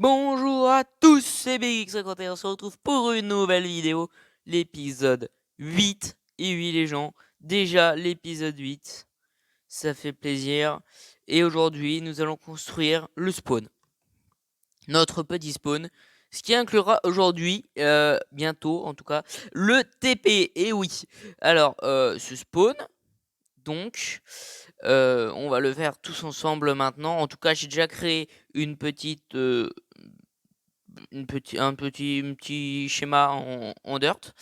Bonjour à tous, c'est BX51, on se retrouve pour une nouvelle vidéo, l'épisode 8. Et oui les gens, déjà l'épisode 8, ça fait plaisir. Et aujourd'hui, nous allons construire le spawn, notre petit spawn, ce qui inclura aujourd'hui, bientôt en tout cas, le TP. Et oui, alors ce spawn, donc, on va le faire tous ensemble maintenant. En tout cas, j'ai déjà créé une petite... un petit schéma en dirt,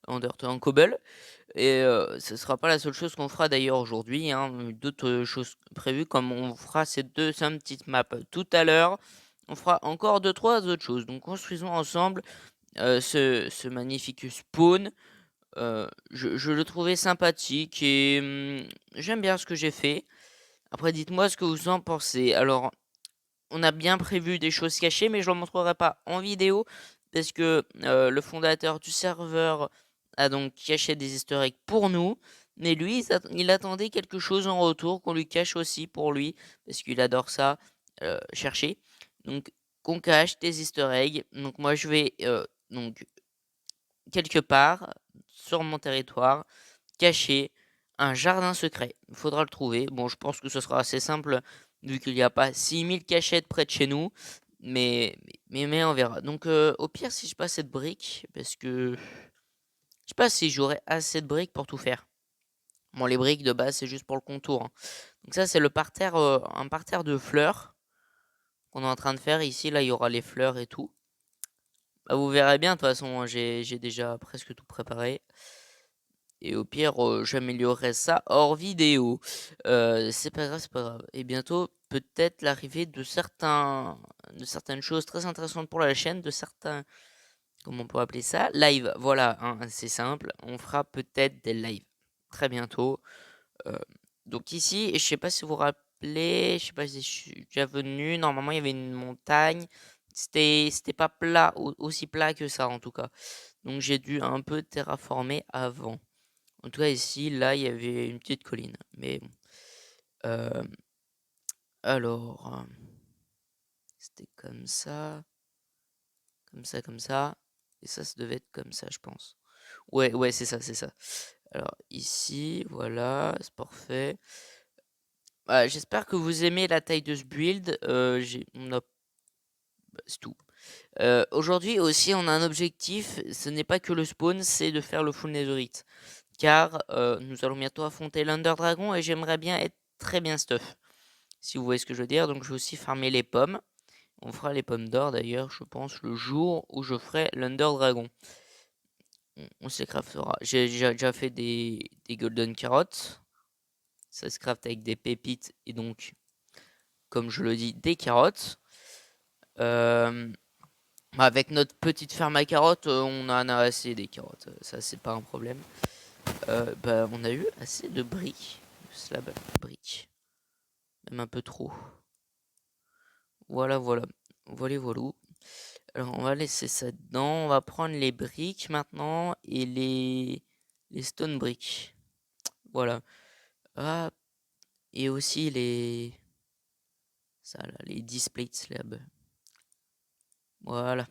en cobble. Et ce sera pas la seule chose qu'on fera d'ailleurs aujourd'hui, hein. D'autres choses prévues, comme on fera ces deux simples petites maps tout à l'heure. On fera encore deux trois autres choses. Donc construisons ensemble ce magnifique spawn. Je le trouvais sympathique et j'aime bien ce que j'ai fait. Après, dites-moi ce que vous en pensez. Alors, on a bien prévu des choses cachées, mais je ne le montrerai pas en vidéo parce que le fondateur du serveur a donc caché des easter eggs pour nous. Mais lui, il attendait quelque chose en retour qu'on lui cache aussi pour lui, parce qu'il adore ça, chercher. Donc, qu'on cache des easter eggs. Donc, moi, je vais donc quelque part sur mon territoire cacher un jardin secret. Il faudra le trouver. Bon, je pense que ce sera assez simple vu qu'il n'y a pas 6000 cachettes près de chez nous. Mais on verra. Donc, au pire, si je passe cette brique, parce que je sais pas si j'aurai assez de briques pour tout faire. Bon, les briques de base, c'est juste pour le contour, hein. Donc, ça, c'est le parterre, un parterre de fleurs qu'on est en train de faire. Ici, là, il y aura les fleurs et tout. Bah, vous verrez bien, de toute façon, hein, j'ai déjà presque tout préparé. Et au pire, j'améliorerai ça hors vidéo. C'est pas grave, c'est pas grave. Et bientôt, peut-être l'arrivée de certaines choses très intéressantes pour la chaîne, de certains, comment on peut appeler ça? Live. Voilà, hein, c'est simple. On fera peut-être des lives très bientôt. Euh, donc ici, je sais pas si vous vous rappelez, je sais pas si je suis déjà venu. Normalement, il y avait une montagne. C'était pas plat, aussi plat que ça en tout cas. Donc j'ai dû un peu terraformer avant. En tout cas, ici, là, il y avait une petite colline. Mais bon. Euh, alors, c'était comme ça, comme ça, comme ça. Et ça devait être comme ça, je pense. Ouais, ouais, c'est ça, c'est ça. Alors, ici, voilà, c'est parfait. J'espère que vous aimez la taille de ce build. C'est tout. Aujourd'hui aussi, on a un objectif. Ce n'est pas que le spawn, c'est de faire le full netherite. Car nous allons bientôt affronter l'Under Dragon et j'aimerais bien être très bien stuff. Si vous voyez ce que je veux dire. Donc je vais aussi farmer les pommes. On fera les pommes d'or d'ailleurs, je pense, le jour où je ferai l'Under Dragon. On se les craftera. J'ai déjà fait des golden carottes. Ça se craft avec des pépites et donc, comme je le dis, des carottes. Avec notre petite ferme à carottes, on en a assez des carottes. Ça, c'est pas un problème. On a eu assez de briques. De slab briques. Même un peu trop. Voilà, voilà. Voilà, voilà. Alors, on va laisser ça dedans. On va prendre les briques maintenant et les stone bricks. Voilà. Ah, et aussi ça là, les display slabs. Voilà.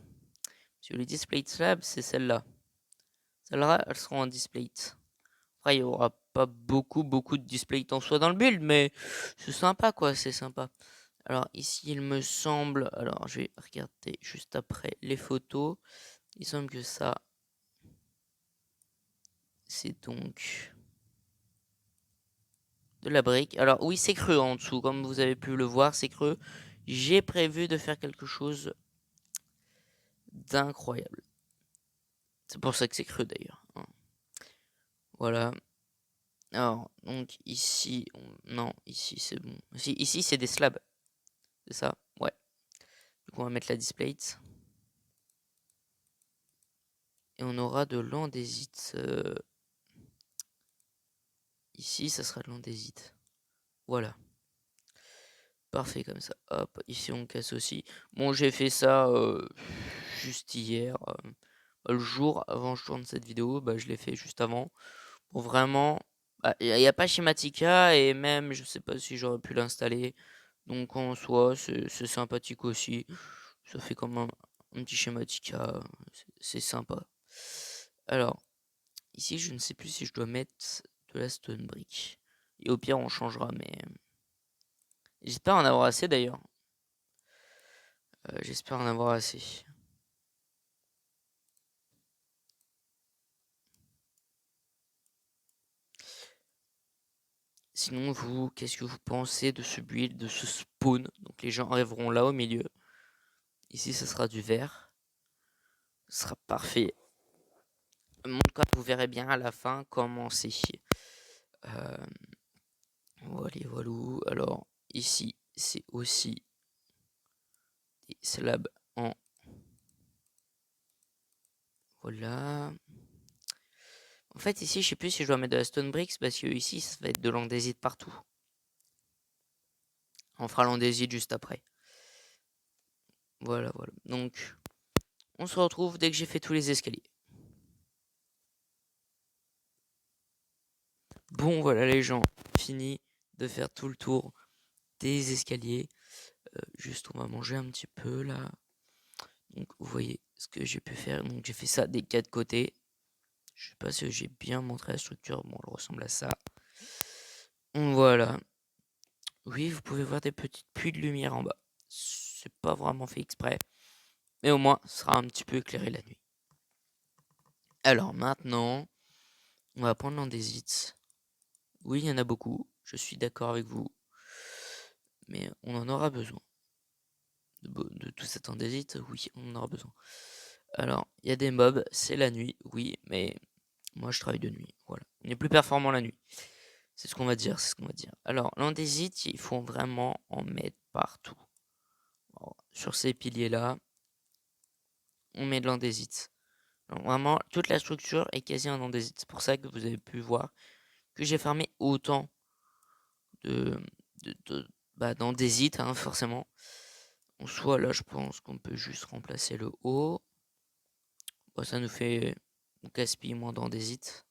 Sur les display slabs, c'est celle-là. Celles-là, elles seront en display. Après, il n'y aura pas beaucoup de display en soi dans le build, mais c'est sympa quoi, c'est sympa. Alors ici, il me semble, alors je vais regarder juste après les photos. Il semble que ça, c'est donc de la brique. Alors oui, c'est creux en dessous, comme vous avez pu le voir, c'est creux. J'ai prévu de faire quelque chose d'incroyable. C'est pour ça que c'est creux d'ailleurs, hein. Voilà. Alors, donc ici, non, ici c'est bon. Ici c'est des slabs, c'est ça? Ouais. Du coup, on va mettre la displate. Et on aura de l'andésite. Ici, ça sera de l'andésite. Voilà. Parfait comme ça. Hop, ici on casse aussi. Bon, j'ai fait ça juste hier. Le jour avant que je tourne cette vidéo, je l'ai fait juste avant. Pour vraiment... Il n'y a pas Schematica et même, je sais pas si j'aurais pu l'installer. Donc en soi, c'est sympathique aussi. Ça fait comme un petit schématique, c'est sympa. Alors, ici, je ne sais plus si je dois mettre de la stone brick. Et au pire, on changera, mais j'espère en avoir assez d'ailleurs. J'espère en avoir assez. Sinon, vous, qu'est-ce que vous pensez de ce build, de ce spawn? Donc les gens arriveront là au milieu. Ici, ce sera du vert. Ce sera parfait. Mon cas, vous verrez bien à la fin comment c'est. Voilà, voilà. Alors, ici, c'est aussi des slabs en... Voilà. En fait, ici, je sais plus si je dois mettre de la stone bricks parce que ici, ça va être de l'andésite partout. On fera l'andésite juste après. Voilà, voilà. Donc, on se retrouve dès que j'ai fait tous les escaliers. Bon, voilà les gens, fini de faire tout le tour des escaliers. Juste, on va manger un petit peu là. Donc, vous voyez ce que j'ai pu faire. Donc, j'ai fait ça des 4 côtés. Je sais pas si j'ai bien montré la structure. Bon, elle ressemble à ça. Voilà. Oui, vous pouvez voir des petites puits de lumière en bas. C'est pas vraiment fait exprès. Mais au moins, ce sera un petit peu éclairé la nuit. Alors maintenant, on va prendre l'andésite. Oui, il y en a beaucoup. Je suis d'accord avec vous. Mais on en aura besoin. De tout cet andésite, oui, on en aura besoin. Alors, il y a des mobs, c'est la nuit, oui, mais moi je travaille de nuit. Voilà. On est plus performant la nuit. C'est ce qu'on va dire, c'est ce qu'on va dire. Alors, l'andésite, il faut vraiment en mettre partout. Alors, sur ces piliers-là, on met de l'andésite. Vraiment, toute la structure est quasi en andésite. C'est pour ça que vous avez pu voir que j'ai farmé autant de, d'andésite, hein, forcément. En soit là, je pense qu'on peut juste remplacer le haut. Bon, ça nous fait, on gaspille moins d'andésite.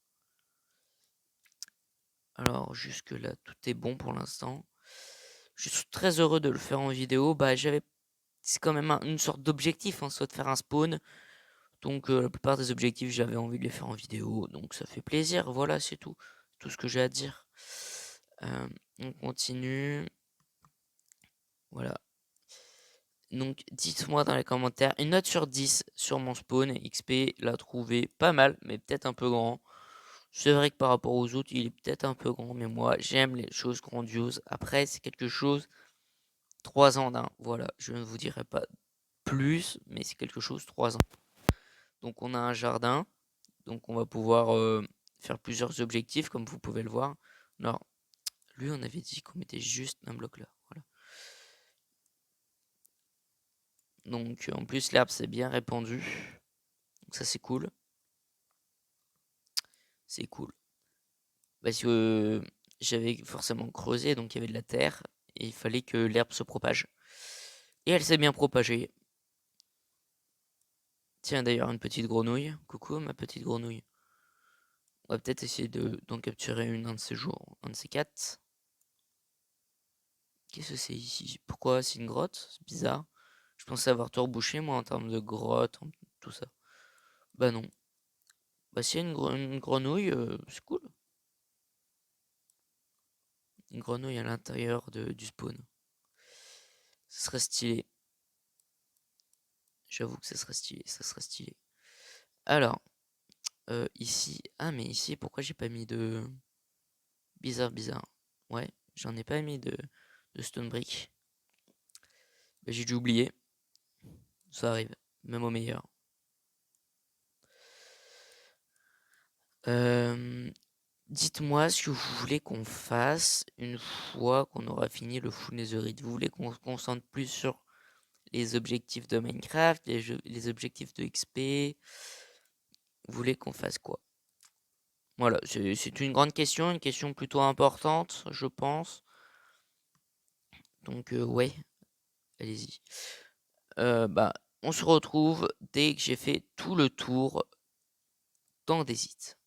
Alors, jusque là, tout est bon pour l'instant. Je suis très heureux de le faire en vidéo. Bah, c'est quand même une sorte d'objectif, hein, soit de faire un spawn. Donc, la plupart des objectifs, j'avais envie de les faire en vidéo. Donc, ça fait plaisir. Voilà, c'est tout. Tout ce que j'ai à dire. On continue. Voilà. Donc, dites-moi dans les commentaires une note sur 10 sur mon spawn. XP l'a trouvé pas mal, mais peut-être un peu grand. C'est vrai que par rapport aux autres, il est peut-être un peu grand, mais moi, j'aime les choses grandioses. Après, c'est quelque chose 3 ans d'un. Voilà, je ne vous dirai pas plus, mais c'est quelque chose 3 ans. Donc, on a un jardin. Donc, on va pouvoir faire plusieurs objectifs, comme vous pouvez le voir. Alors, lui, on avait dit qu'on mettait juste un bloc là. Voilà. Donc, en plus, l'herbe s'est bien répandue. Donc, ça, c'est cool. C'est cool. Parce que j'avais forcément creusé, donc il y avait de la terre. Et il fallait que l'herbe se propage. Et elle s'est bien propagée. Tiens, d'ailleurs, une petite grenouille. Coucou, ma petite grenouille. On va peut-être essayer d'en capturer une un de ces jours, un de ces 4. Qu'est-ce que c'est ici? Pourquoi c'est une grotte? C'est bizarre. Je pensais avoir tout rebouché, moi, en termes de grotte, tout ça. Bah non. Bah s'il y a une grenouille, c'est cool. Une grenouille à l'intérieur du spawn. Ce serait stylé. J'avoue que ça serait stylé, ça serait stylé. Alors, ici... Ah, mais ici, pourquoi j'ai pas mis de... Bizarre, bizarre. Ouais, j'en ai pas mis de stone brick. Bah, j'ai dû oublier. Ça arrive, même au meilleur. Dites-moi ce que vous voulez qu'on fasse une fois qu'on aura fini le full netherite. Vous voulez qu'on se concentre plus sur les objectifs de Minecraft, les objectifs de XP? Vous voulez qu'on fasse quoi? Voilà, c'est une grande question, une question plutôt importante, je pense. Donc, ouais, allez-y. Bah, on se retrouve dès que j'ai fait tout le tour d'andésite.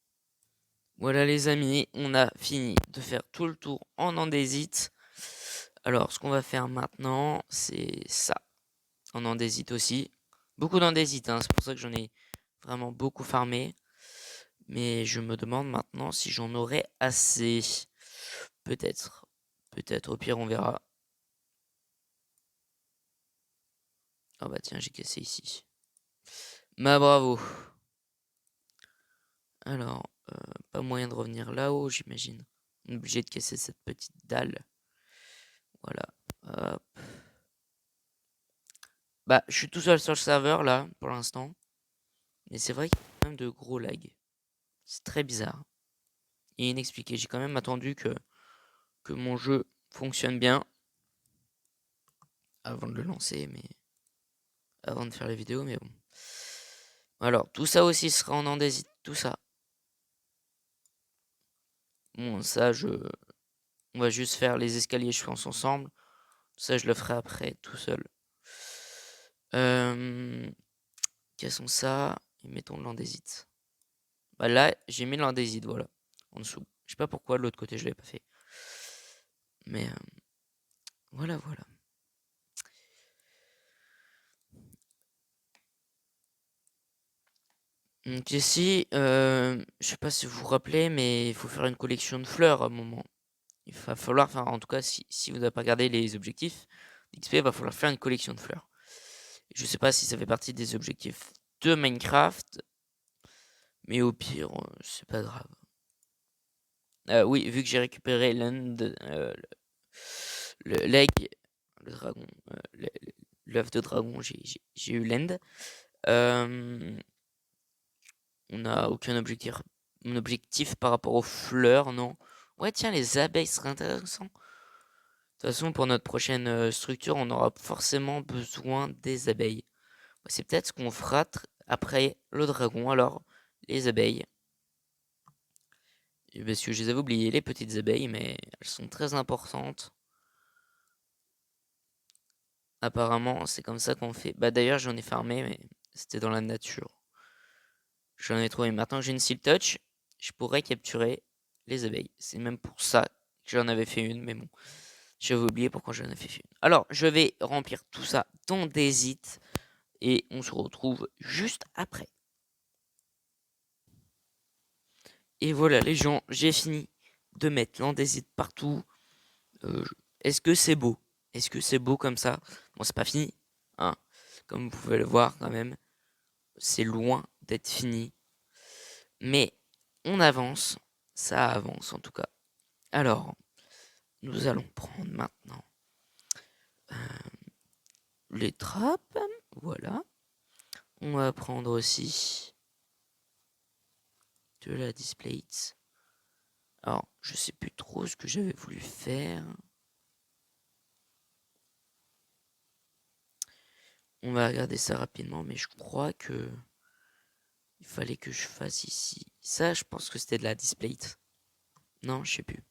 Voilà les amis, on a fini de faire tout le tour en andésite. Alors, ce qu'on va faire maintenant, c'est ça. en andésite aussi. Beaucoup d'andésite, hein, c'est pour ça que j'en ai vraiment beaucoup farmé. Mais je me demande maintenant si j'en aurai assez. Peut-être. Peut-être, au pire on verra. Ah bah tiens, j'ai cassé ici. Bah bravo. Alors, pas moyen de revenir là-haut, j'imagine. On est obligé de casser cette petite dalle. Voilà. Hop. Bah, je suis tout seul sur le serveur là, pour l'instant. Mais c'est vrai qu'il y a quand même de gros lags. C'est très bizarre. Et inexpliqué. J'ai quand même attendu que mon jeu fonctionne bien avant de le lancer, mais avant de faire les vidéos, mais bon. Alors, tout ça aussi sera en andésite, tout ça. Bon, ça, on va juste faire les escaliers, je pense, ensemble. Ça, je le ferai après, tout seul. Cassons ça et mettons de l'andésite. Bah là, j'ai mis de l'andésite, voilà, en dessous. Je sais pas pourquoi de l'autre côté je l'avais pas fait. Mais voilà, voilà. Donc ici, je sais pas si vous vous rappelez, mais il faut faire une collection de fleurs à un moment. Il va falloir, enfin en tout cas, si vous n'avez pas regardé les objectifs d'XP, il va falloir faire une collection de fleurs. Je sais pas si ça fait partie des objectifs de Minecraft, mais au pire, c'est pas grave. Oui, vu que j'ai récupéré l'end, le l'egg, le dragon, l'œuf de dragon, j'ai eu l'end. On n'a aucun objectif par rapport aux fleurs, non. Ouais, tiens, les abeilles seraient intéressants. De toute façon, pour notre prochaine structure, on aura forcément besoin des abeilles. C'est peut-être ce qu'on fera après le dragon, alors les abeilles. Parce que je les avais oubliées, les petites abeilles, mais elles sont très importantes. Apparemment, c'est comme ça qu'on fait. Bah d'ailleurs, j'en ai farmé, mais c'était dans la nature. J'en ai trouvé. Maintenant que j'ai une Seal Touch, je pourrais capturer les abeilles. C'est même pour ça que j'en avais fait une, mais bon. J'avais oublié pourquoi j'en avais fait une. Alors, je vais remplir tout ça d'andésite et on se retrouve juste après. Et voilà les gens, j'ai fini de mettre l'andésite partout. Est-ce que c'est beau? Est-ce que c'est beau comme ça? Bon, c'est pas fini, hein. Comme vous pouvez le voir quand même, c'est loin d'être fini. Mais on avance, ça avance en tout cas. Alors, nous allons prendre maintenant les trappes, voilà. On va prendre aussi de la displate. Alors, je sais plus trop ce que j'avais voulu faire. On va regarder ça rapidement, mais je crois que il fallait que je fasse ici. Ça, je pense que c'était de la displate. Non, je sais plus.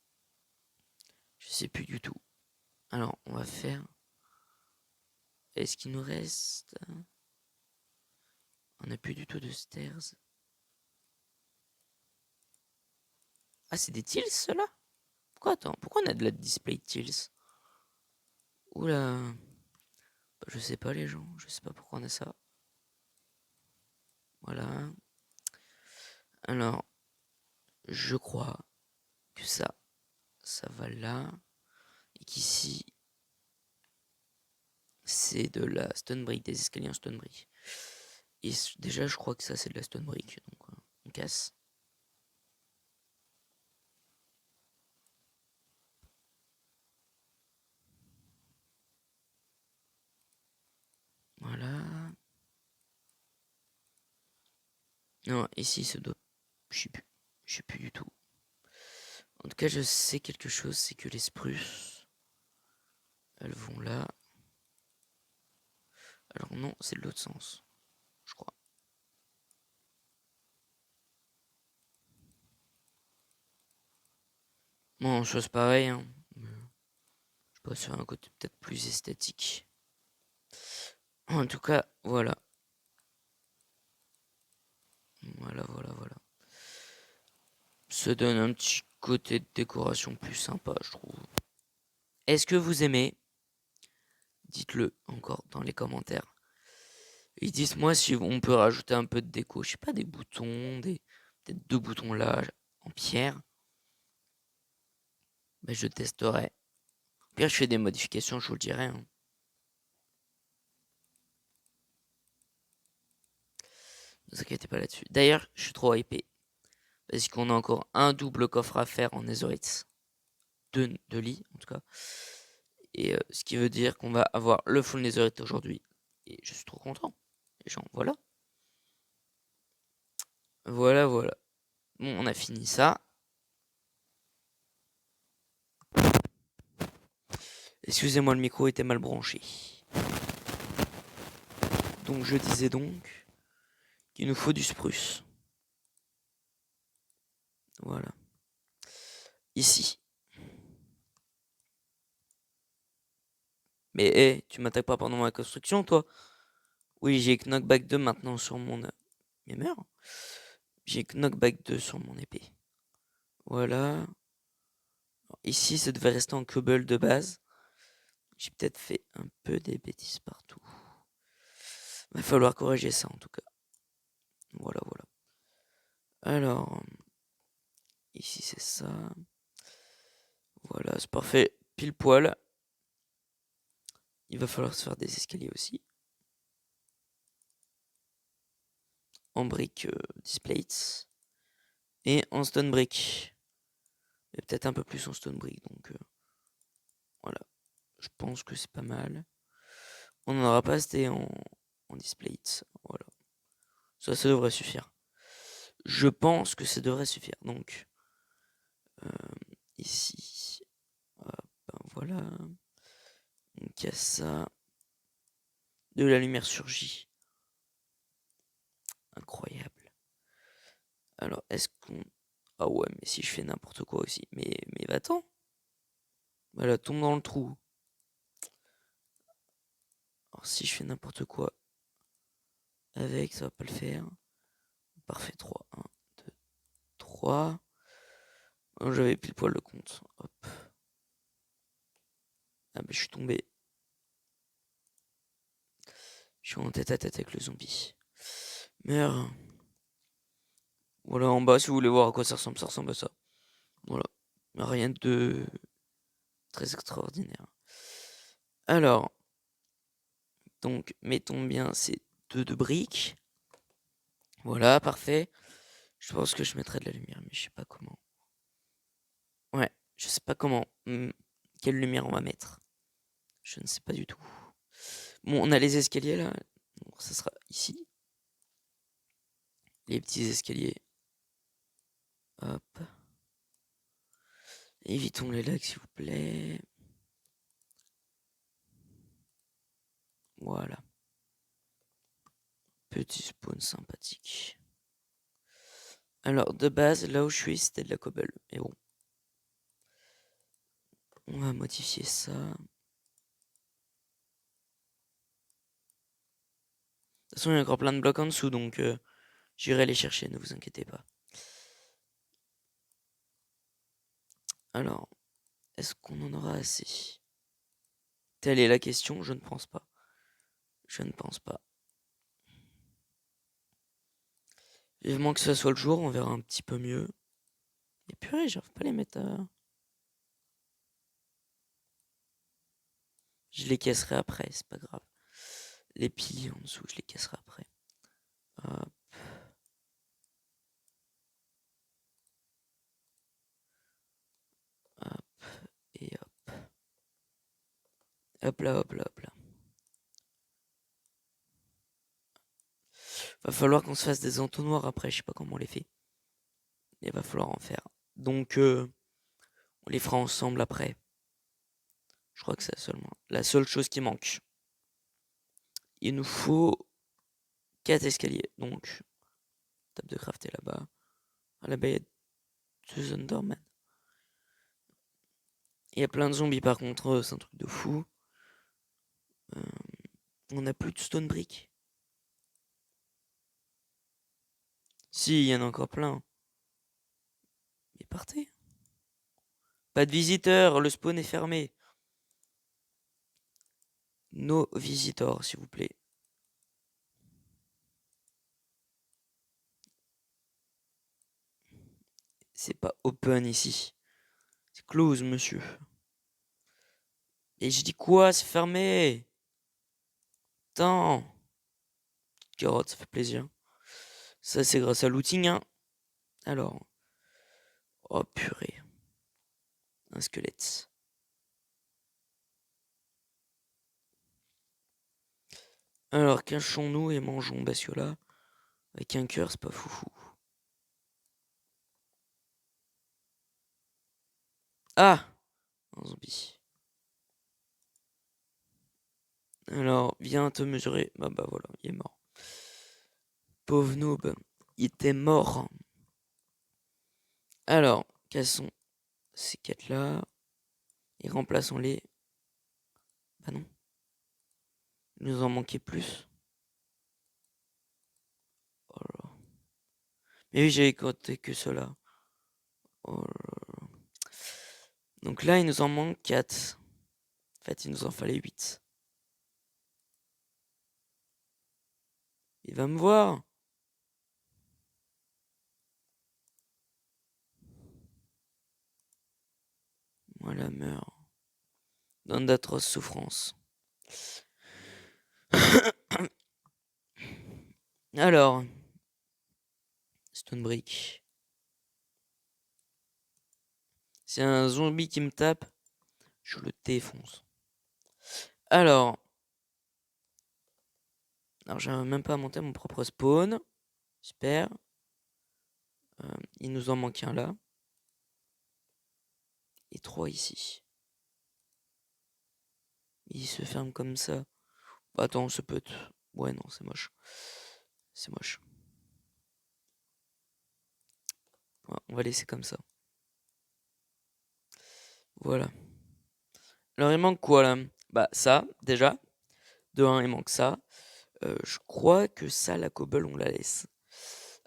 Je sais plus du tout. Alors, on va faire. Est-ce qu'il nous reste? On n'a plus du tout de stairs. Ah, c'est des tiles, ceux-là? Pourquoi on a de la display tiles? Oula. Bah, je sais pas, les gens. Je sais pas pourquoi on a ça. Voilà. Alors, je crois que ça va là. Et qu'ici, c'est de la stone brick, des escaliers en stone brick. Et déjà, je crois que ça, c'est de la stone brick. Donc, on casse. Voilà. Non, ici, ça doit. Je sais plus. Je sais plus du tout. En tout cas, je sais quelque chose, c'est que les spruces, elles vont là. Alors non, c'est de l'autre sens, je crois. Bon, chose pareille, hein. Je passe sur un côté peut-être plus esthétique. En tout cas, voilà. Voilà, voilà, voilà. Ça donne un petit côté de décoration plus sympa, je trouve. Est-ce que vous aimez? Dites-le encore dans les commentaires. Ils disent moi si on peut rajouter un peu de déco, je sais pas, des boutons, peut-être 2 boutons là en pierre. Ben, je testerai. Au pire, je fais des modifications, je vous le dirai, hein. Ne vous inquiétez pas là-dessus. D'ailleurs, je suis trop hypé. Parce qu'on a encore un double coffre à faire en Netherite. Deux lits, en tout cas. Et ce qui veut dire qu'on va avoir le full Netherite aujourd'hui. Et je suis trop content. Les gens, voilà. Voilà, voilà. Bon, on a fini ça. Excusez-moi, le micro était mal branché. Donc je disais donc qu'il nous faut du spruce. Voilà. Ici. Mais hé, tu m'attaques pas pendant ma construction, toi? Oui, j'ai Knockback 2 maintenant sur mon... Mais merde. J'ai Knockback 2 sur mon épée. Voilà. Alors, ici, ça devait rester en cobble de base. J'ai peut-être fait un peu des bêtises partout. Va falloir corriger ça en tout cas. Voilà, voilà. Alors, ici c'est ça. Voilà, c'est parfait. Pile poil. Il va falloir se faire des escaliers aussi. En briques 10 plates. Et en stone brick. Et peut-être un peu plus en stone brick. Donc voilà. Je pense que c'est pas mal. On n'en aura pas assez en 10 plates. Voilà. Ça devrait suffire. Je pense que ça devrait suffire. Donc, ici. Ben voilà. Donc il y a ça. De la lumière surgit. Incroyable. Alors, est-ce qu'on... Ah ouais, mais si je fais n'importe quoi aussi. Mais va-t'en. Voilà, tombe dans le trou. Alors, si je fais n'importe quoi avec, ça va pas le faire. Parfait, 3. 1, 2, 3. J'avais pile poil le compte. Hop. Ah bah, je suis tombé. Je suis en tête à tête avec le zombie. Merde. Voilà, en bas, si vous voulez voir à quoi ça ressemble à ça. Voilà. Rien de très extraordinaire. Alors, donc, mettons bien ces deux de briques. Voilà, parfait. Je pense que je mettrai de la lumière, mais je sais pas comment. Ouais, je sais pas comment. Quelle lumière on va mettre. Je ne sais pas du tout. Bon, on a les escaliers là. Donc, ça sera ici. Les petits escaliers. Hop. Évitons les lags, s'il vous plaît. Voilà. Petit spawn sympathique. Alors, de base, là où je suis, c'était de la cobble. Mais bon. On va modifier ça. De toute façon, il y a encore plein de blocs en dessous, donc j'irai les chercher, ne vous inquiétez pas. Alors, est-ce qu'on en aura assez? Telle est la question, je ne pense pas. Je ne pense pas. Vivement que ce soit le jour, on verra un petit peu mieux. Et purée, j'arrive pas à les mettre à... Je les casserai après, c'est pas grave. Les piliers en dessous, je les casserai après. Hop. Hop. Et hop. Hop là, hop là, hop là. Va falloir qu'on se fasse des entonnoirs après, je sais pas comment on les fait. Il va falloir en faire. Donc, on les fera ensemble après. Je crois que c'est seulement la seule chose qui manque. Il nous faut 4 escaliers. Donc, table de crafter là-bas. Ah, là-bas, il y a 2 Enderman. Il y a plein de zombies par contre, c'est un truc de fou. On n'a plus de stone brick. Si, il y en a encore plein. Mais partez. Pas de visiteurs, le spawn est fermé. No visitors, s'il vous plaît. C'est pas open ici. C'est close, monsieur. Et je dis quoi? C'est fermé. Putain. Carotte, ça fait plaisir. Ça, c'est grâce à l'outing, hein. Alors. Oh, purée. Un squelette. Alors, cachons-nous et mangeons Bassiola. Avec un cœur, c'est pas foufou. Ah! Un zombie. Alors, viens te mesurer. Bah voilà, il est mort. Pauvre noob. Il était mort. Alors, cassons ces 4-là. Et remplaçons-les. Bah non. Il nous en manquait plus. Oh là. Mais oui, j'avais compté que cela. Oh là. Donc là, il nous en manque 4. En fait, il nous en fallait 8. Il va me voir. Voilà, meurt. Dans d'atroces souffrances. Alors. Stonebrick. C'est un zombie qui me tape. Je le défonce. Alors. Alors, j'arrive même pas à monter mon propre spawn. Super. Il nous en manque un là. Et 3 ici. Il se ferme comme ça. Attends, ce peut être... Ouais, non, c'est moche. C'est moche. Ouais, on va laisser comme ça. Voilà. Alors, il manque quoi là? Bah, ça, déjà. De 1, il manque ça. Je crois que ça, la cobble, on la laisse.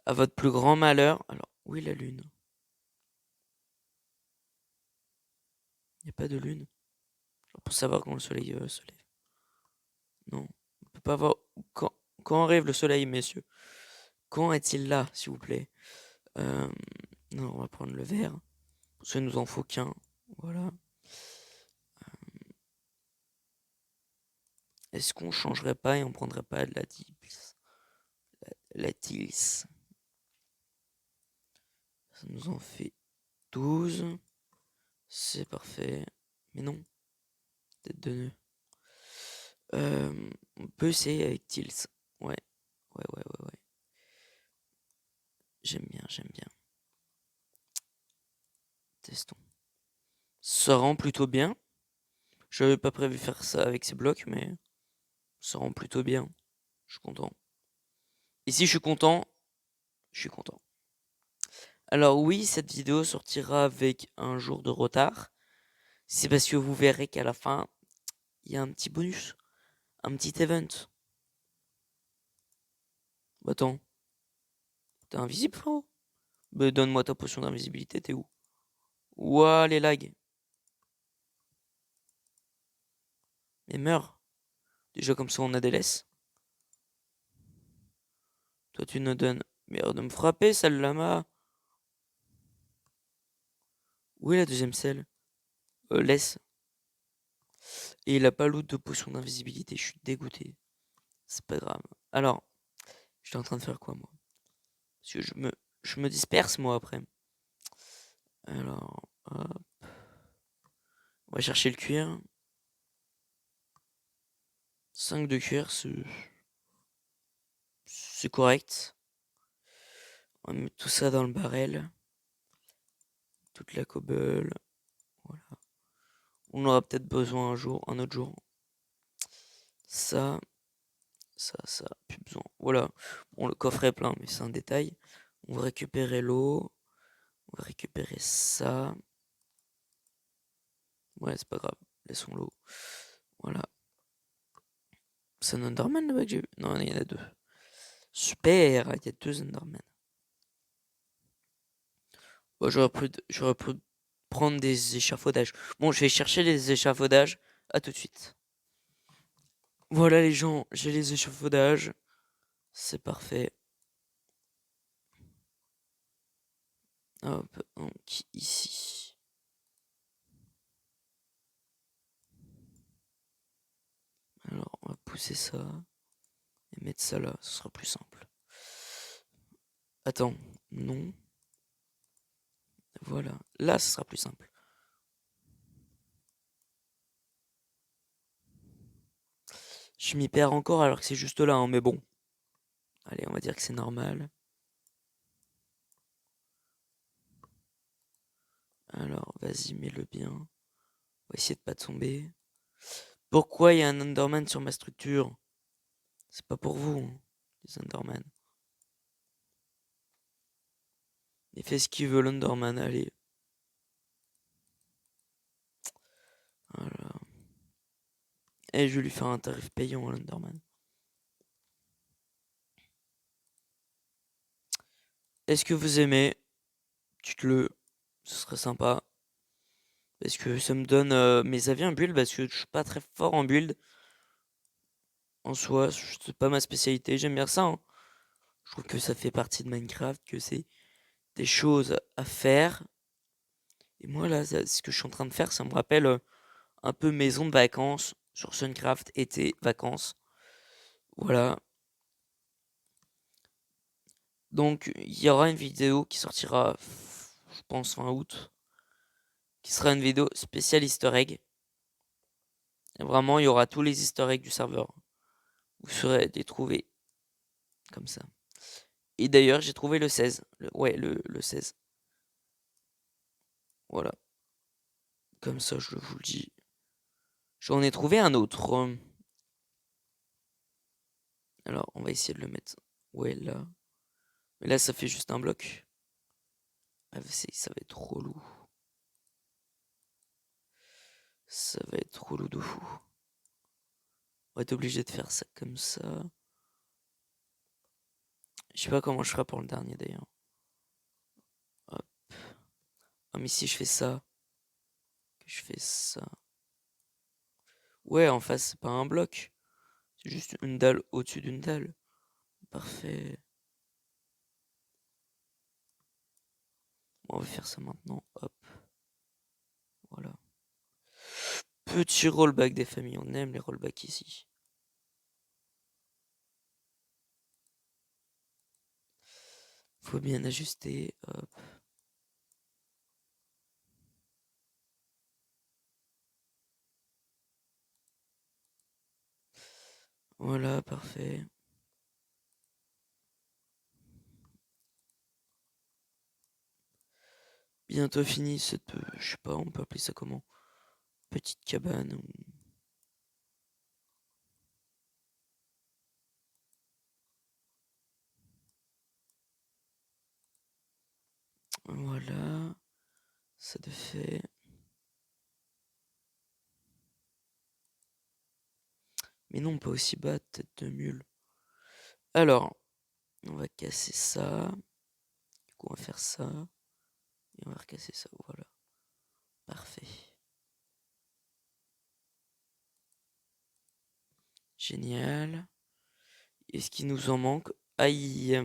À votre plus grand malheur. Alors, où est la lune? Il n'y a pas de lune. Genre pour savoir quand le soleil se lève. Non. On peut pas voir. Quand arrive le soleil, messieurs? Quand est-il là, s'il vous plaît? Non, on va prendre le vert. Parce qu'il nous en faut qu'un. Voilà. Est-ce qu'on changerait pas et on prendrait pas de la Tils? La Tils. Ça nous en fait 12. C'est parfait. Mais non. Tête de nœud. On peut essayer avec Tils. Ouais. Ouais. J'aime bien. Testons. Ça rend plutôt bien. J'avais pas prévu faire ça avec ces blocs, mais ça rend plutôt bien. Je suis content. Et si je suis content, je suis content. Alors oui, cette vidéo sortira avec un jour de retard. C'est parce que vous verrez qu'à la fin, il y a un petit bonus. Un petit event. Bah attends. T'es invisible, frérot? Bah donne-moi ta potion d'invisibilité, t'es où? Ouah, les lags. Mais meurs. Déjà comme ça on a des laisses. Toi tu nous donnes. Merde de me frapper, sale lama. Où est la deuxième selle? Laisse. Et il a pas loot de potion d'invisibilité, je suis dégoûté. C'est pas grave. Alors, j'étais en train de faire quoi moi? Parce que je me disperse moi après. Alors, hop. On va chercher le cuir. 5 de cuir, c'est correct. On va mettre tout ça dans le barrel. Toute la cobble. Voilà. On aura peut-être besoin un autre jour. Ça, plus besoin. Voilà. Bon, le coffre est plein, mais c'est un détail. On va récupérer l'eau. On va récupérer ça. Ouais, c'est pas grave. Laissons l'eau. Voilà. C'est un Enderman là-bas que j'ai vu? Non, il y en a 2. Super, il y a 2 Enderman. Bon, j'aurais pu prendre des échafaudages. Bon, je vais chercher les échafaudages. À tout de suite. Voilà les gens, j'ai les échafaudages. C'est parfait. Hop, donc ici. Alors, on va pousser ça et mettre ça là, ce sera plus simple. Attends, non. Voilà, là, ce sera plus simple. Je m'y perds encore alors que c'est juste là, hein, mais bon. Allez, on va dire que c'est normal. Alors, vas-y, mets-le bien. On va essayer de pas tomber. Pourquoi il y a un Enderman sur ma structure? C'est pas pour vous, hein, les Enderman. Il fait ce qu'il veut, l'Enderman, allez. Voilà. Et je vais lui faire un tarif payant à l'Enderman. Est-ce que vous aimez? Dites-le, ce serait sympa. Parce que ça me donne mes avis en build, parce que je suis pas très fort en build. En soi, c'est pas ma spécialité, j'aime bien ça, hein. Je trouve que ça fait partie de Minecraft, que c'est des choses à faire. Et moi là, ce que je suis en train de faire, ça me rappelle un peu maison de vacances sur Suncraft, été, vacances. Voilà. Donc il y aura une vidéo qui sortira, je pense, fin août, qui sera une vidéo spéciale Easter egg. Et vraiment, il y aura tous les Easter eggs du serveur. Vous saurez les trouver comme ça. Et d'ailleurs, j'ai trouvé le 16. Ouais, le 16. Voilà. Comme ça, je vous le dis. J'en ai trouvé un autre. Alors, on va essayer de le mettre. Ouais, là. Mais là, ça fait juste un bloc. Ah, ça va être relou. Ça va être relou de fou. On va être obligé de faire ça comme ça. Je sais pas comment je ferai pour le dernier d'ailleurs. Hop. Ah, mais si je fais ça, que je fais ça. Ouais, en face, c'est pas un bloc. C'est juste une dalle au-dessus d'une dalle. Parfait. Bon, on va faire ça maintenant. Hop. Voilà. Petit rollback des familles. On aime les rollbacks ici. Faut bien ajuster. Hop. Voilà, parfait. Bientôt fini cette, je sais pas, on peut appeler ça comment? Petite cabane. Voilà. Ça de fait. Mais non, pas aussi bas, tête de mule. Alors, on va casser ça. Du coup, on va faire ça. Et on va recasser ça. Voilà. Parfait. Génial. Est-ce qu'il nous en manque? Aïe.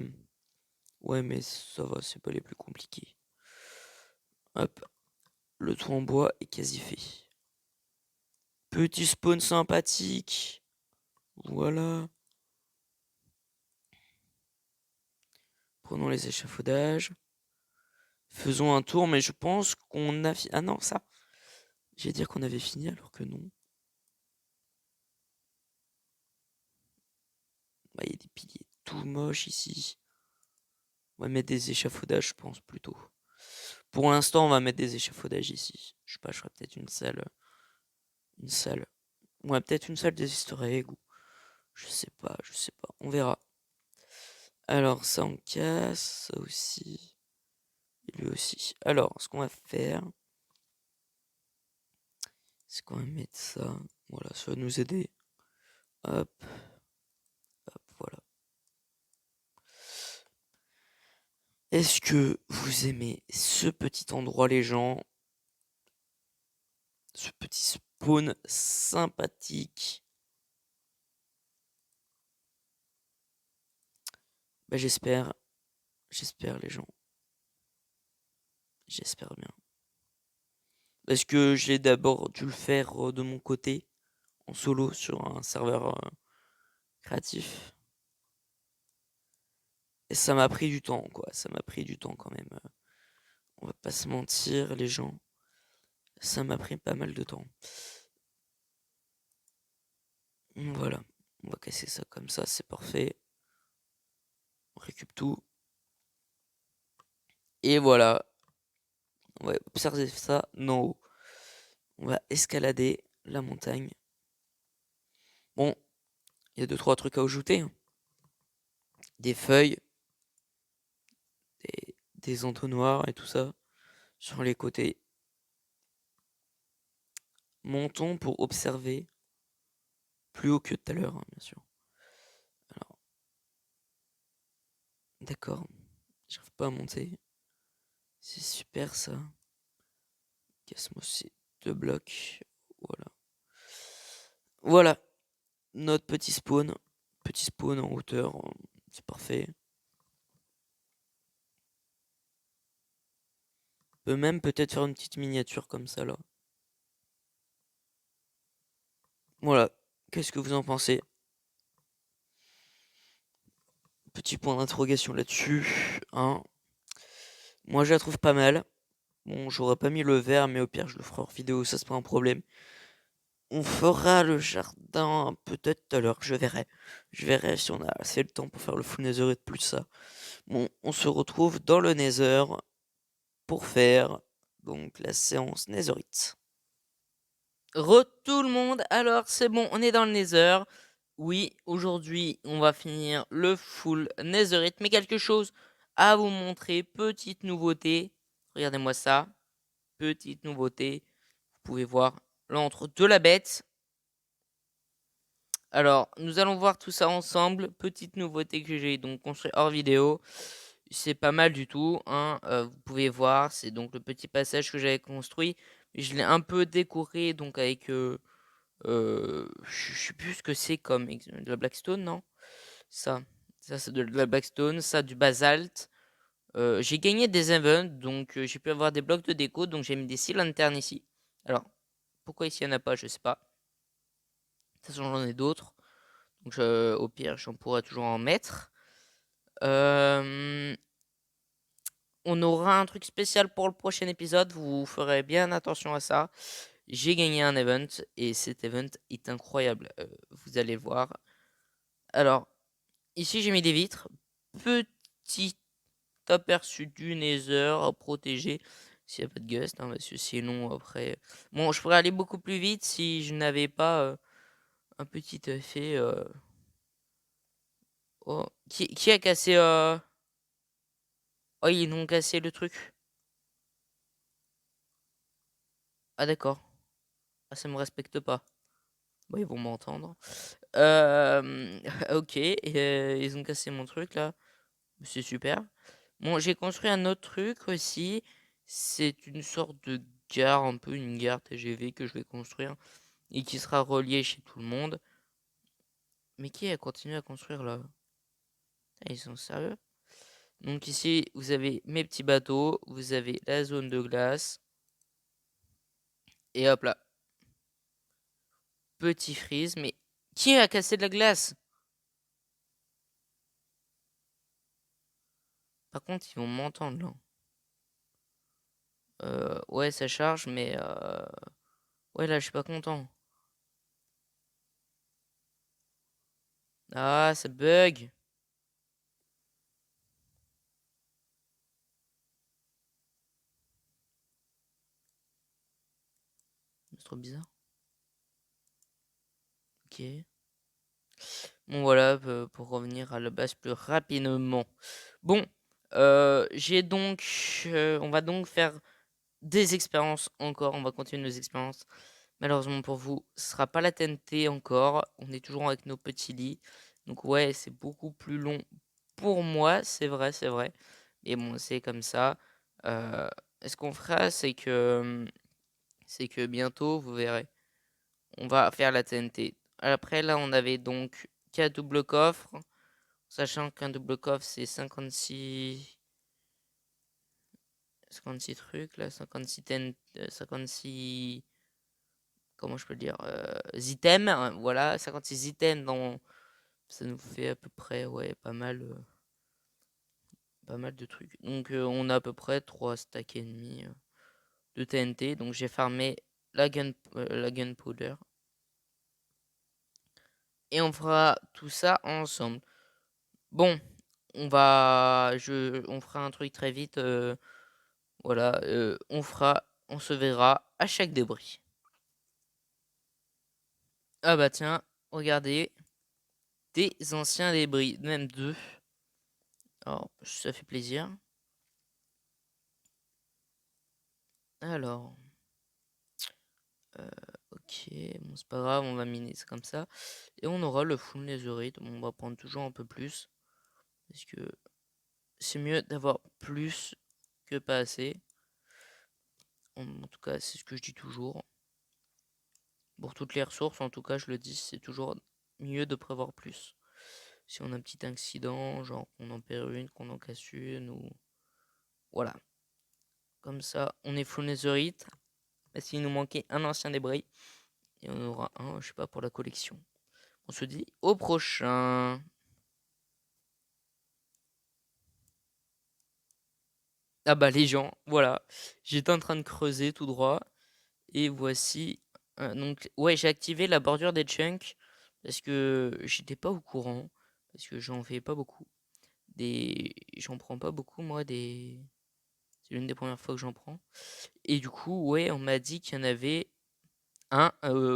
Ouais, mais ça va, c'est pas les plus compliqués. Hop. Le toit en bois est quasi fait. Petit spawn sympathique. Voilà. Prenons les échafaudages. Faisons un tour, mais je pense qu'on a fini. Ah non, ça. J'allais dire qu'on avait fini alors que non. Bah, il y a des piliers tout moches ici. On va mettre des échafaudages, je pense, plutôt. Pour l'instant, on va mettre des échafaudages ici. Je sais pas, je ferai peut-être une salle. Une salle. Ouais, peut-être une salle des easter eggs. Ou... Je sais pas, je sais pas. On verra. Alors, ça, on casse. Ça aussi. Et lui aussi. Alors, ce qu'on va faire, c'est qu'on va mettre ça. Voilà, ça va nous aider. Hop. Hop, voilà. Est-ce que vous aimez ce petit endroit, les gens? Ce petit spawn sympathique. Bah, j'espère les gens. J'espère bien. Parce que j'ai d'abord dû le faire de mon côté, en solo, sur un serveur créatif. Et ça m'a pris du temps, quoi. Ça m'a pris du temps quand même. On va pas se mentir, les gens. Ça m'a pris pas mal de temps. Voilà. On va casser ça comme ça, c'est parfait. On récupère tout. Et voilà. On va observer ça d'en haut. On va escalader la montagne. Bon, il y a 2-3 trucs à ajouter. Des feuilles, des entonnoirs et tout ça sur les côtés. Montons pour observer. Plus haut que tout à l'heure, hein, bien sûr. Alors, d'accord. J'arrive pas à monter. C'est super ça. Casse-moi ces 2 blocs. Voilà. Voilà. Notre petit spawn. Petit spawn en hauteur. C'est parfait. On peut même peut-être faire une petite miniature comme ça là. Voilà. Qu'est-ce que vous en pensez? Petit point d'interrogation là-dessus. Hein. Moi je la trouve pas mal. Bon, j'aurais pas mis le vert, mais au pire je le ferai hors vidéo, ça c'est pas un problème. On fera le jardin peut-être tout à l'heure, je verrai. Je verrai si on a assez de temps pour faire le full netherite plus ça. Bon, on se retrouve dans le nether pour faire donc la séance netherite. Tout le monde, alors c'est bon, on est dans le nether. Oui, aujourd'hui on va finir le full netherite, mais quelque chose à vous montrer, petite nouveauté. Regardez-moi ça, petite nouveauté. Vous pouvez voir l'antre de la bête. Alors, nous allons voir tout ça ensemble. Petite nouveauté que j'ai donc construit hors vidéo. C'est pas mal du tout, hein. Vous pouvez voir, c'est donc le petit passage que j'avais construit. Je l'ai un peu décoré donc avec je sais plus ce que c'est comme de la blackstone, non? Ça c'est de la blackstone, ça du basalte. J'ai gagné des events, donc j'ai pu avoir des blocs de déco, donc j'ai mis des sea lanternes ici. Alors, pourquoi ici il n'y en a pas, je sais pas. De toute façon, j'en ai d'autres. Donc au pire, j'en pourrais toujours en mettre. On aura un truc spécial pour le prochain épisode. Vous ferez bien attention à ça. J'ai gagné un event et cet event est incroyable. Vous allez le voir. Alors, ici j'ai mis des vitres. Petit aperçu du Nether protégé. S'il n'y a pas de gust, hein, parce que sinon après. Bon, je pourrais aller beaucoup plus vite si je n'avais pas un petit effet. Oh. Qui a cassé Oh, ils ont cassé le truc. Ah d'accord. Ah, ça me respecte pas. Bon, ils vont m'entendre. OK, ils ont cassé mon truc là. C'est super. Bon, j'ai construit un autre truc aussi. C'est une sorte de gare, un peu une gare TGV que je vais construire et qui sera reliée chez tout le monde. Mais qui a continué à construire là? Ah, ils sont sérieux? Donc ici, vous avez mes petits bateaux, vous avez la zone de glace. Et hop là. Petit freeze, mais qui a cassé de la glace? Par contre, ils vont m'entendre là. Ouais, ça charge, mais ouais, là, je suis pas content. Ah, ça bug. C'est trop bizarre. Ok. Bon, voilà, pour revenir à la base plus rapidement. Bon, j'ai donc... on va donc faire des expériences encore. On va continuer nos expériences. Malheureusement pour vous, ce sera pas la TNT encore. On est toujours avec nos petits lits. Donc ouais, c'est beaucoup plus long pour moi. C'est vrai, c'est vrai. Mais bon, c'est comme ça. Euh, Ce qu'on fera, c'est que bientôt, vous verrez, on va faire la TNT. Après, là, on avait donc 4 double coffres. Sachant qu'un double coffre, c'est 56... 56 trucs, là, 56 56... Comment je peux le dire, items, hein, voilà, 56 items ça nous fait à peu près, ouais, pas mal de trucs. Donc on a à peu près 3 stacks et demi de TNT. Donc j'ai farmé la gunpowder. Et on fera tout ça ensemble. Bon, on fera un truc très vite. Voilà, on se verra à chaque débris. Ah bah tiens, regardez, des anciens débris, même deux. Alors, ça fait plaisir. Alors, ok, bon c'est pas grave, on va miner ça comme ça. Et on aura le full netherite. On va prendre toujours un peu plus. Parce que c'est mieux d'avoir plus que pas assez. En tout cas, c'est ce que je dis toujours. Pour toutes les ressources, en tout cas, je le dis, c'est toujours mieux de prévoir plus. Si on a un petit accident, genre qu'on en perd une, qu'on en casse une, ou... Voilà. Comme ça, on est full netherite. Mais s'il nous manquait un ancien débris, et on aura un, je sais pas, pour la collection. On se dit au prochain. Ah bah les gens, voilà. J'étais en train de creuser tout droit. Et voici. Donc, ouais, j'ai activé la bordure des chunks. Parce que j'étais pas au courant. Parce que j'en fais pas beaucoup. J'en prends pas beaucoup, moi, des. C'est l'une des premières fois que j'en prends. Et du coup, ouais, on m'a dit qu'il y en avait un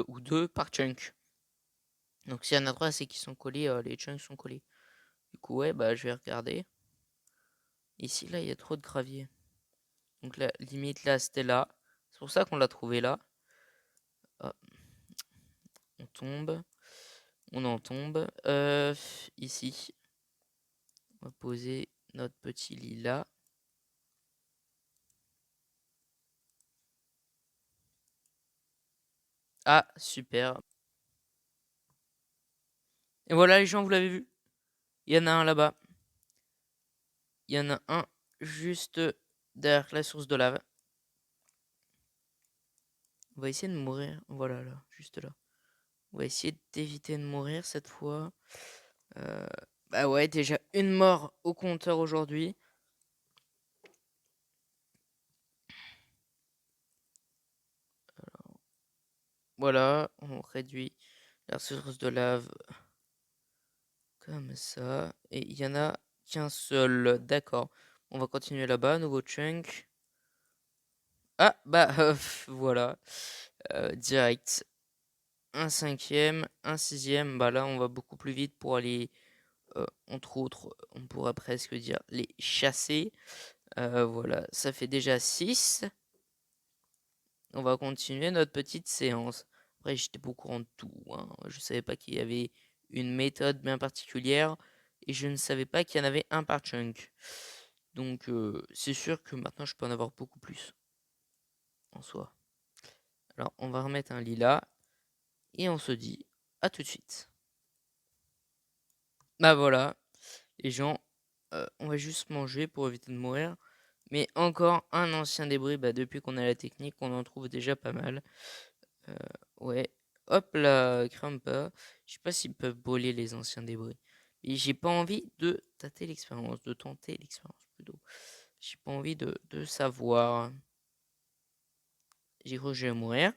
ou deux par chunk. Donc s'il y en a trois, c'est qu'ils sont collés, les chunks sont collés. Du coup, ouais, bah je vais regarder. Ici, là, il y a trop de gravier. Donc la limite, là, c'était là. C'est pour ça qu'on l'a trouvé là. Hop, on tombe. On en tombe. Ici, on va poser notre petit lit là. Ah, super. Et voilà, les gens, vous l'avez vu. Il y en a un là-bas. Il y en a un juste derrière la source de lave. On va essayer de mourir. Voilà, là, juste là. On va essayer d'éviter de mourir cette fois. Euh, Bah ouais, déjà une mort au compteur aujourd'hui. Voilà, on réduit la source de lave comme ça. Et il y en a qu'un seul. D'accord. On va continuer là-bas. Nouveau chunk. Ah, bah voilà. Direct. Un cinquième, un sixième. Bah là, on va beaucoup plus vite pour aller, entre autres, on pourrait presque dire les chasser. Voilà, ça fait déjà 6. On va continuer notre petite séance. Après, j'étais pas au courant de tout, hein. Je savais pas qu'il y avait une méthode bien particulière. Et je ne savais pas qu'il y en avait un par chunk. Donc, c'est sûr que maintenant, je peux en avoir beaucoup plus. En soi. Alors, on va remettre un lilas. Et on se dit à tout de suite. Bah voilà, les gens, on va juste manger pour éviter de mourir. Mais encore un ancien débris, bah depuis qu'on a la technique, on en trouve déjà pas mal. Euh, ouais, hop là, crains pas. Je sais pas s'ils peuvent brûler les anciens débris. Et j'ai pas envie de tâter l'expérience, de tenter l'expérience plutôt. J'ai pas envie de savoir. J'ai cru que je vais mourir.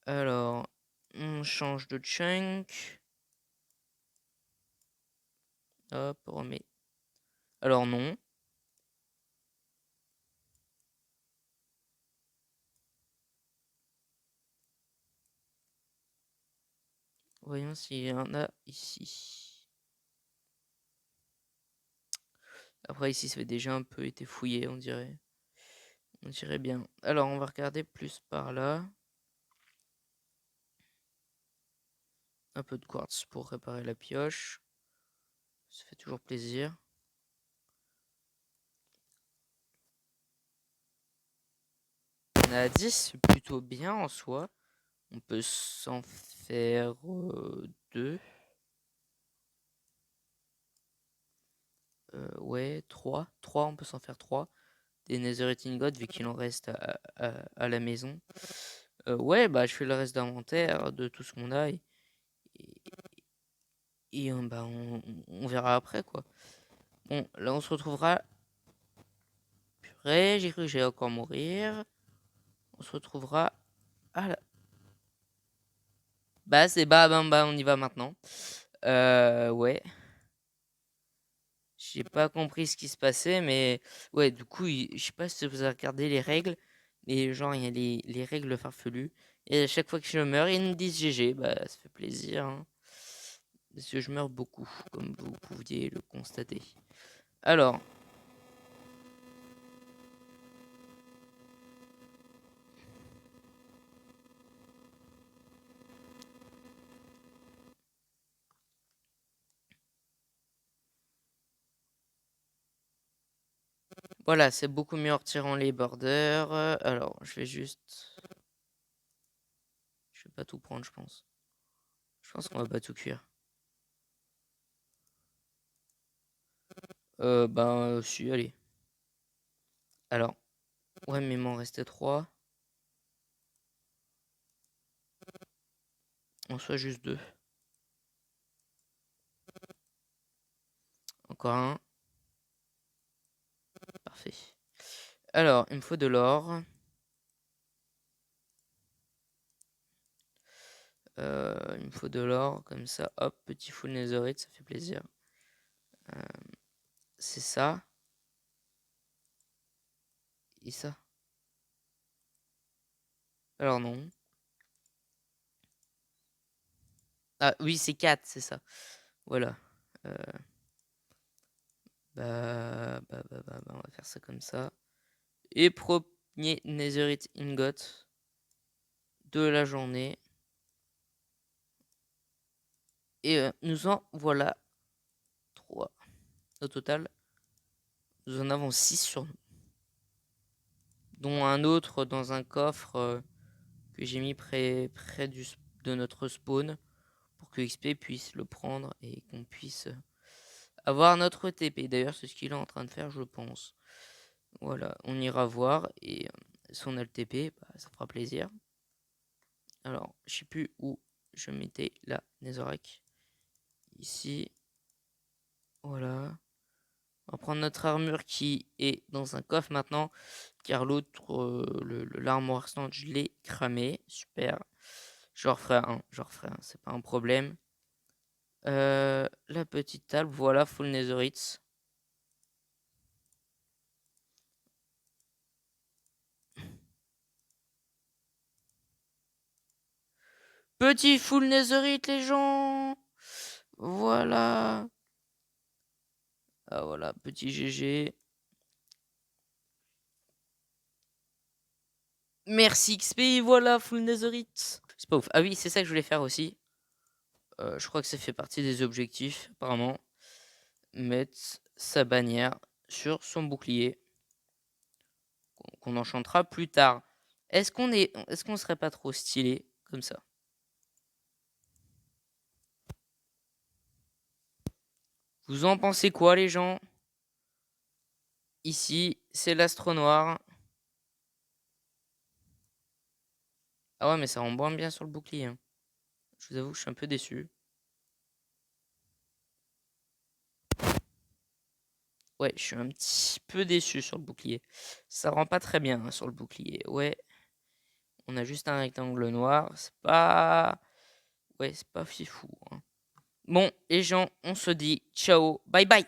Alors, on change de chunk. Hop, on remet. Alors non. Voyons s'il y en a ici. Après ici, ça fait déjà un peu été fouillé, on dirait. On dirait bien. Alors, on va regarder plus par là. Un peu de quartz pour réparer la pioche. Ça fait toujours plaisir. On a 10, c'est plutôt bien en soi. On peut s'en faire 2. Ouais, 3. 3, on peut s'en faire 3. des Netherite Ingots vu qu'il en reste à la maison. Ouais, bah je fais le reste d'inventaire de tout ce qu'on a et bah, on verra après quoi. Bon, là on se retrouvera. Purée, j'ai cru que j'allais encore mourir. On se retrouvera à la... Bah c'est bah on y va maintenant. Ouais. J'ai pas compris ce qui se passait, mais ouais, du coup, je sais pas si vous avez regardé les règles, mais genre, il y a les règles farfelues. Et à chaque fois que je meurs, ils me disent GG, bah ça fait plaisir, hein. Parce que je meurs beaucoup, comme vous pouviez le constater. Alors, voilà, c'est beaucoup mieux en retirant les borders. Alors, je vais juste... Je vais pas tout prendre, je pense. Je pense qu'on va pas tout cuire. Si, allez. Alors, ouais, mais il m'en restait 3. En soit juste 2. Encore un. Parfait. Alors, il me faut de l'or. Il me faut de l'or, comme ça, hop, petit full netherite, ça fait plaisir. C'est ça. Et ça. Alors non. Ah oui, c'est 4, c'est ça. Voilà. On va faire ça comme ça. Et premier netherite ingot de la journée. Et nous en voilà 3. Au total, nous en avons 6 sur nous. Dont un autre dans un coffre que j'ai mis près de notre spawn. Pour que XP puisse le prendre et qu'on puisse avoir notre TP. D'ailleurs, c'est ce qu'il est en train de faire, je pense. Voilà, on ira voir. Et si on a le TP, bah, ça fera plaisir. Alors, je sais plus où je mettais la Netherrack. Ici. Voilà. On va prendre notre armure qui est dans un coffre maintenant. Car l'autre, l'armoire stand, je l'ai cramé. Super. Je referai un. C'est pas un problème. La petite table, voilà, full netherite. Petit full netherite, les gens. Voilà. Ah voilà, petit GG. Merci XP, voilà, full netherite. C'est pas ouf. Ah oui, c'est ça que je voulais faire aussi. Je crois que ça fait partie des objectifs, apparemment. Mettre sa bannière sur son bouclier. Qu'on enchantera plus tard. Est-ce qu'on serait pas trop stylé comme ça? Vous en pensez quoi, les gens? Ici, c'est l'astro noir. Ah ouais, mais ça rend moins bien sur le bouclier, hein. Je vous avoue que je suis un peu déçu. Ouais, je suis un petit peu déçu sur le bouclier. Ça rend pas très bien, hein, sur le bouclier. Ouais, on a juste un rectangle noir. C'est pas... Ouais, c'est pas fifou, hein. Bon, les gens, on se dit ciao, bye bye.